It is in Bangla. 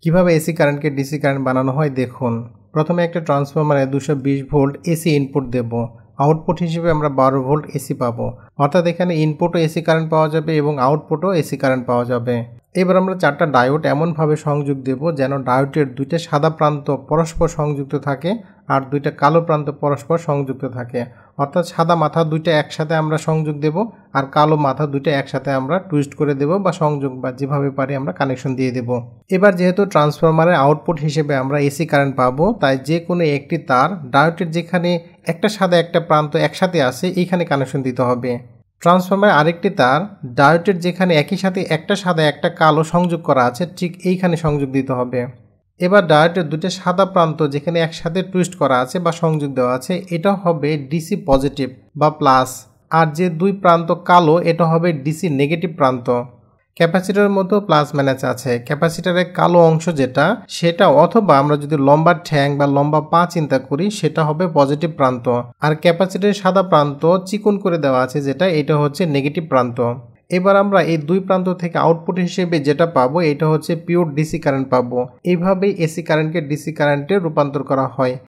কিভাবে এসি কারেন্টকে ডিসি কারেন্ট বানানো হয় দেখুন। প্রথমে একটা ট্রান্সফরমারে 220 ভোল্ট এসি ইনপুট দেব। আউটপুট হিসেবে আমরা 12 ভোল্ট এসি পাবো। অর্থাৎ এখানে ইনপুটও এসি কারেন্ট পাওয়া যাবে এবং আউটপুটও এসি কারেন্ট পাওয়া যাবে। এবার আমরা 4টা ডায়োড এমনভাবে সংযোগ দেব যেন ডায়োডের 2টা সাদা প্রান্ত পরস্পর সংযুক্ত থাকে আর 2টা কালো প্রান্ত পরস্পর সংযুক্ত থাকে। অর্থাৎ সাদা মাথা 2টা একসাথে আমরা সংযোগ দেব আর কালো মাথা 2টা একসাথে আমরা টুইস্ট করে দেব বা সংযোগ বা যেভাবে পারি আমরা কানেকশন দিয়ে দেব। এবার যেহেতু ট্রান্সফরমারের আউটপুট হিসেবে আমরা এসি কারেন্ট পাবো, তাই যে কোনো একটি তার ডায়োডের যেখানে একটা সাদা একটা প্রান্ত একসাথে আছে এইখানে কানেকশন দিতে হবে। ট্রান্সফরমারের আরেকটি তার ডায়োডের যেখানে একই সাথে একটা সাদা একটা কালো সংযোগ করা আছে ঠিক এইখানে সংযোগ দিতে হবে। এবার ডায়োডের 2টা সাদা প্রান্ত যেখানে একসাথে টুইস্ট করা আছে বা সংযোগ দেওয়া আছে এটা হবে ডিসি পজিটিভ বা প্লাস, আর যে 2 প্রান্ত কালো এটা হবে ডিসি নেগেটিভ প্রান্ত। ক্যাপাসিটরের মধ্যেও প্লাস মাইনাস আছে। ক্যাপাসিটরের কালো অংশ যেটা সেটা, অথবা আমরা যদি লম্বা ঠ্যাং বা লম্বা পা চিন্তা করি, সেটা হবে পজিটিভ প্রান্ত। আর ক্যাপাসিটরের সাদা প্রান্ত চিকন করে দেওয়া আছে যেটা, এটা হচ্ছে নেগেটিভ প্রান্ত। এবার আমরা এই 2 প্রান্ত থেকে আউটপুট হিসেবে যেটা পাবো এটা হচ্ছে পিওর ডিসি কারেন্ট পাবো। এইভাবেই এসি কারেন্টকে ডিসি কারেন্টে রূপান্তর করা হয়।